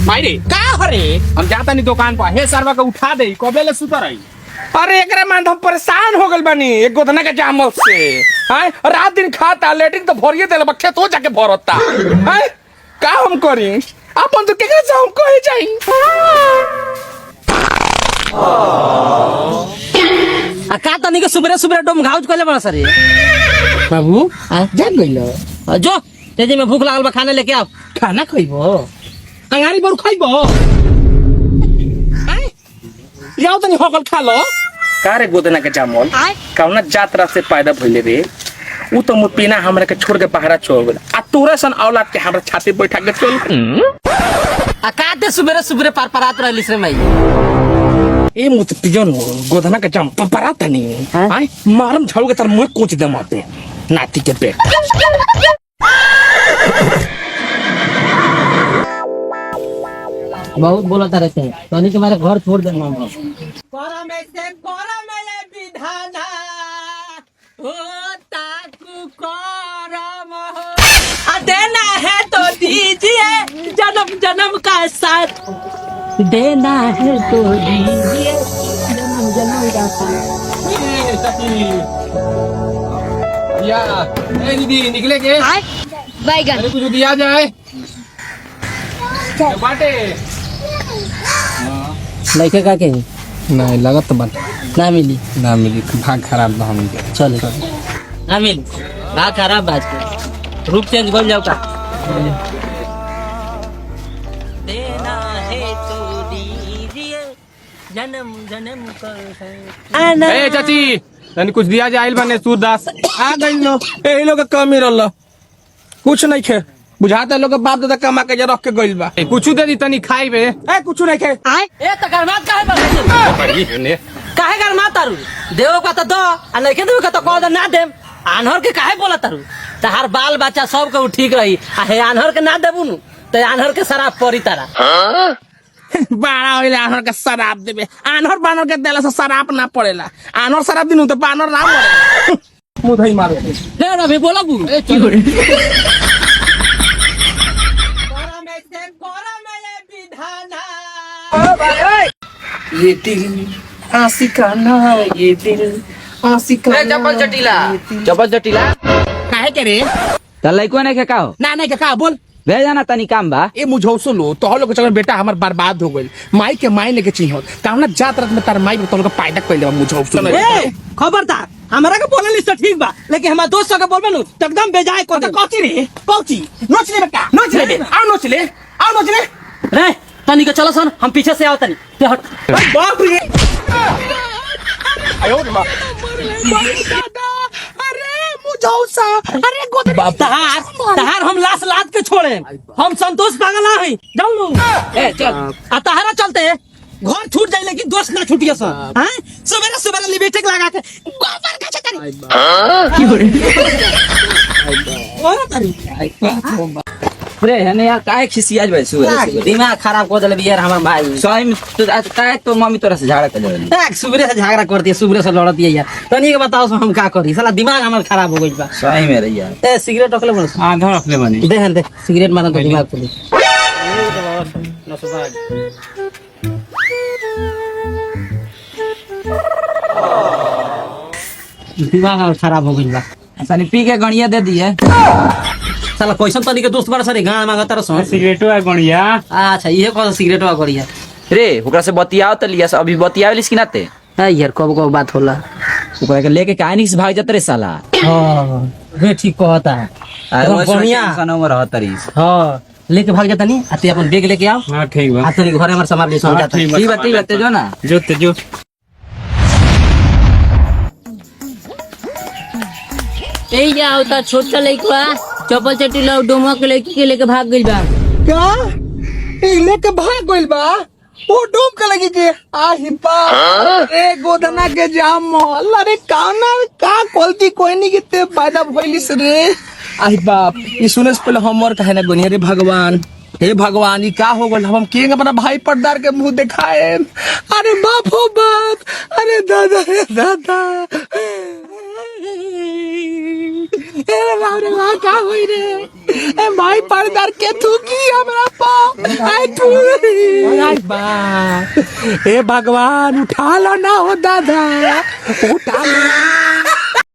मायरे का हरे हम जाता नहीं दुकान पर हे सरवा के उठा दे कबे ले सुतर रही। अरे एकरा में हम परेशान हो गल बानी एक गोदना के जामल से। हां रात दिन खाता लेटिंग तो भरिए देले बच्चे तो जाके भरता। हां का हम करी अपन तो केकरा से हम कहे जाई। आ का तनी के सुबह सुबह डोम घाउच कइले बड़ा सरे बाबू हां जान गइल जो तेजी में भूख लागल बा खाने लेके आओ खाना खइबो अंगारी बरु खइबो। हां जाओ तनी होकल खा लो का रे गोदना के जामल कौना जात्रा से पैदा भइले रे उ तो मुपीना हमरा के छोड़ के पहाड़ा छोड़ गेल आ तोरा सन औलाद के हमरा छाती बैठा के चल आ का ते सुबह सुबह पार परात रहलिस रे माई ए मुत पिजन गोदना के जाम पराता नहीं हां मारम झाड़ू के तर मुंह कोच दे माते नाती के पेट। बहुत बोलता रहते हैं तनी के मारे घर छोड़ देंगे हम करम से करम ले विधाना हो ताकू करम हो आ देना है तो दीजिए जन्म जन्म का साथ देना है तो दीजिए जन्म जन्म का साथ। या ए दीदी निकले के बैगन अरे कुछ दिया जाए बाटे लइके का के नहीं लगत तो बन ना मिली ना मिली भाग खराब बा हमके। चल ना मिली बा खराब बात के रूप चेंज कर जाओ का देना है तो दीजिए जन्म जन्म का ए चाची तनी कुछ दिया जाए बने सूरदास आ गइल लो ए लोग के कमी रहल कुछ नहीं खे बुझाता लोग बाप दादा कमा के जे रख के गइल बा। कुछ दे दी तनी खाई बे ए कुछ नहीं खे ए त गरमात काहे बा काहे गरमात तारू देव का तो दो आ नहीं देव का तो कह दे ना देम आन्हर के काहे बोला तारू तहार बाल बच्चा सब के ठीक रही आ हे आन्हर के ना देबू नु त आन्हर के शराब परी तारा बाड़ा होइले आनर के शराब देबे आनर बानर के देला से शराब ना पड़ेला आनर शराब दिनु तो बानर ना मरे मुधई मारो रे रवि बोला बू करम से करम ले विधाना ये दिल आशिकाना ये दिल आशिकाना चपल चटीला काहे के रे त लइको ने के काओ ना नहीं के का बोल भेजा ना तनी काम बा ए मुझौसो लो तो लोग के चक्कर में बेटा हमर बर्बाद हो गइल माई के माई लेके चिन्ह तावना जात रात में तार माई तो लोग पैदा कइले मुझौसो ए खबरदार हमरा के बोले लिस्ट ठीक बा लेकिन हमरा दोस्त के बोलबे नु त एकदम बेजाय कर दे। कौची रे कौची नोच ले बेटा नोच ले आओ नोच ले रे तनी के चलो सन हम पीछे से आओ तनी ते हट बाप रे आयो मां दादा अरे मुझौसा अरे गोद तहार हम लाश लाद के छोड़े हम संतोष पागल ना है जाऊ नु ए चल आ तहारा चलते घर छूट जाए लेकिन दोस्त ना छूटिए सन हैं सवेरे सवेरे लिपस्टिक लगा के गोबर का चतरी की हो रे और तारी रे हने यार काहे खिसियाज भाई सुबह दिमाग खराब कर देले यार हमर भाई सही में तो काहे तो मम्मी तोरा से झगड़ा कर ले एक सुबह से झगड़ा कर दिया सुबह से लड़त दिया यार तनी के बताओ हम का करी साला दिमाग हमर खराब हो गइल बा सही में रे यार ए सिगरेट रखले बस आधा रख ले बनी दे सिगरेट मारन तो दिमाग खुली दिमाग खराब हो गइल बा तनी पी के गणिया दे दिए साला कैसन तनी के दोस्त बड़ा सारे गांव मांगत रह सो सिगरेटो है गणिया अच्छा ये कौन सिगरेट वा करिया रे ओकरा से बतियाओ त लिया अभी बतियावलिस कि नाते हां यार कब कब बात होला ओकरा के लेके काहे नहीं से भाग जात रे साला हां रे ठीक कहता है बढ़िया सनम रहत रिस हां लेके भाग जाता नहीं आते अपन बैग लेके आओ हां ठीक बा आ तनी घरे हमर सामान ले सो जाता ठीक बात जो ना जो ए जाओ ता छोटा लइका चपल चटी लो डोमा के लेके भाग गइल बा क्या ए लेके भाग गइल बा वो डूब के लगी के आही बाप रे गोदना के जाम मोहल्ला रे काना का गलती कोई नहीं किते पैदा भइलिस रे आही बाप ये सुने से पहले हमर कहे ना गोनिया रे भगवान हे भगवान ये का हो गल हम के अपना भाई पर्दार के मुंह दिखाए अरे बाप हो बाप अरे दादा रे दादा रे वाह का होई रे ए भाई पर्दार के तू की हमरा पा आई तू भगवान हे भगवान उठा लो ना हो दादा उठा लो